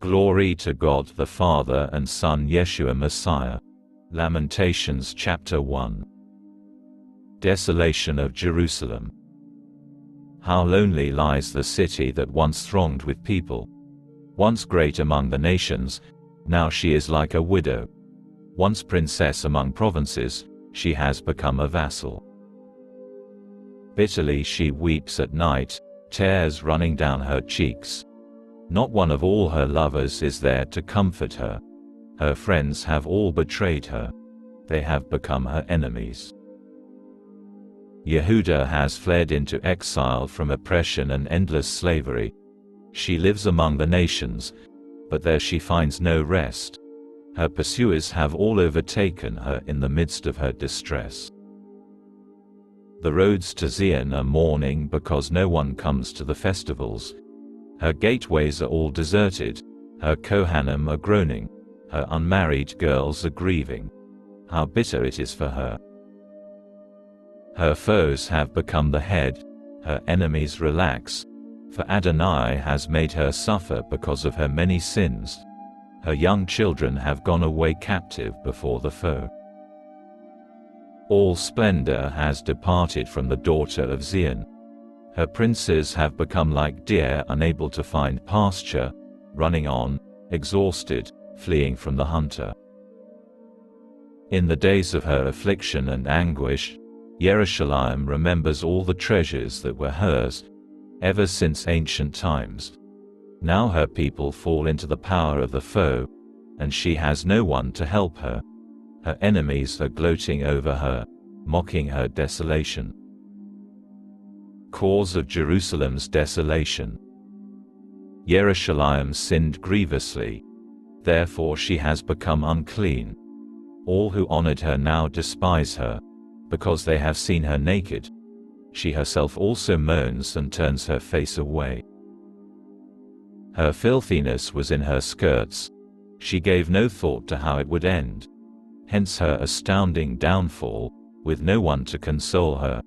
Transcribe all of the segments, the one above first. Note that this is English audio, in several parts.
Glory to God the Father and Son Yeshua Messiah. Lamentations chapter 1. Desolation of Jerusalem. How lonely lies the city that once thronged with people. Once great among the nations, now she is like a widow. Once princess among provinces, she has become a vassal. Bitterly she weeps at night, tears running down her cheeks. Not one of all her lovers is there to comfort her. Her friends have all betrayed her. They have become her enemies. Yehuda has fled into exile from oppression and endless slavery. She lives among the nations, but there she finds no rest. Her pursuers have all overtaken her in the midst of her distress. The roads to Zion are mourning because no one comes to the festivals. Her gateways are all deserted, her Kohanim are groaning, her unmarried girls are grieving. How bitter it is for her. Her foes have become the head, her enemies relax, for Adonai has made her suffer because of her many sins. Her young children have gone away captive before the foe. All splendor has departed from the daughter of Zion. Her princes have become like deer unable to find pasture, running on, exhausted, fleeing from the hunter. In the days of her affliction and anguish, Jerusalem remembers all the treasures that were hers, ever since ancient times. Now her people fall into the power of the foe, and she has no one to help her. Her enemies are gloating over her, mocking her desolation. Cause of Jerusalem's desolation. Jerusalem sinned grievously. Therefore she has become unclean. All who honored her now despise her, because they have seen her naked. She herself also moans and turns her face away. Her filthiness was in her skirts. She gave no thought to how it would end. Hence her astounding downfall, with no one to console her.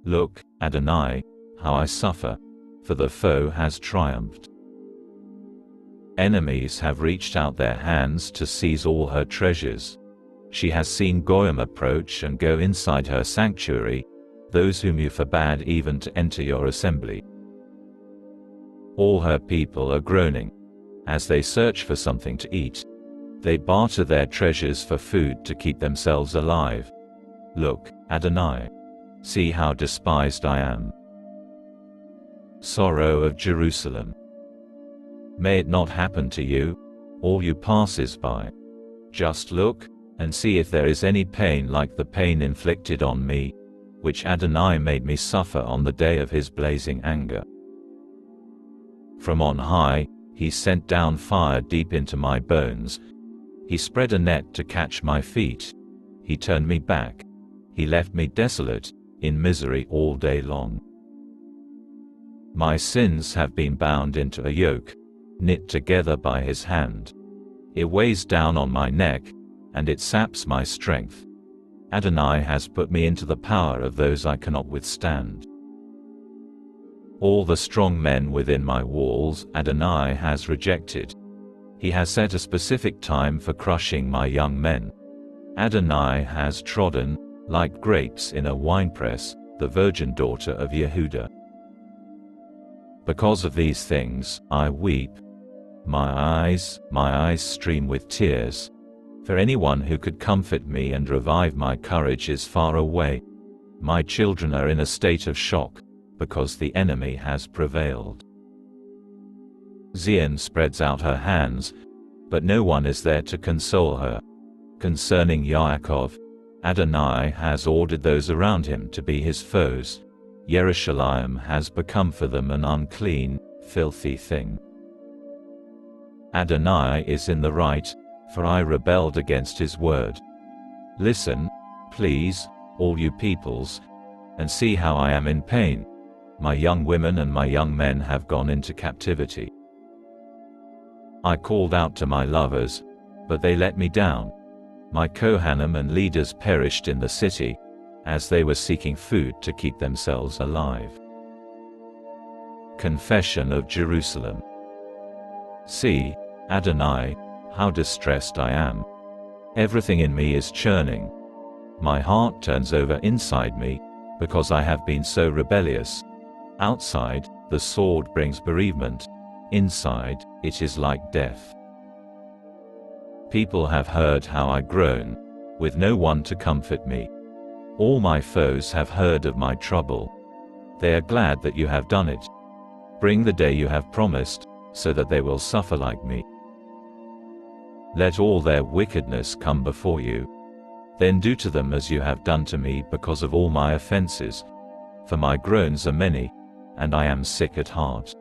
Look, Adonai, how I suffer, for the foe has triumphed. Enemies have reached out their hands to seize all her treasures. She has seen Goyim approach and go inside her sanctuary, those whom you forbade even to enter your assembly. All her people are groaning. As they search for something to eat, they barter their treasures for food to keep themselves alive. Look, Adonai, see how despised I am. Sorrow of Jerusalem. May it not happen to you, all you passers-by. Just look, and see if there is any pain like the pain inflicted on me, which Adonai made me suffer on the day of his blazing anger. From on high, he sent down fire deep into my bones. He spread a net to catch my feet. He turned me back. He left me desolate, in misery all day long. My sins have been bound into a yoke, knit together by his hand. It weighs down on my neck, and it saps my strength. Adonai has put me into the power of those I cannot withstand. All the strong men within my walls Adonai has rejected. He has set a specific time for crushing my young men. Adonai has trodden, like grapes in a winepress, the virgin daughter of Yehuda. Because of these things, I weep. My eyes stream with tears. For anyone who could comfort me and revive my courage is far away. My children are in a state of shock, because the enemy has prevailed. Zion spreads out her hands, but no one is there to console her. Concerning Yaakov, Adonai has ordered those around him to be his foes. Jerusalem has become for them an unclean, filthy thing. Adonai is in the right, for I rebelled against his word. Listen, please, all you peoples, and see how I am in pain. My young women and my young men have gone into captivity. I called out to my lovers, but they let me down. My Kohanim and leaders perished in the city, as they were seeking food to keep themselves alive. Confession of Jerusalem. See, Adonai, how distressed I am. Everything in me is churning. My heart turns over inside me, because I have been so rebellious. Outside, the sword brings bereavement. Inside, it is like death. People have heard how I groan, with no one to comfort me. All my foes have heard of my trouble. They are glad that you have done it. Bring the day you have promised, so that they will suffer like me. Let all their wickedness come before you. Then do to them as you have done to me because of all my offenses. For my groans are many, and I am sick at heart.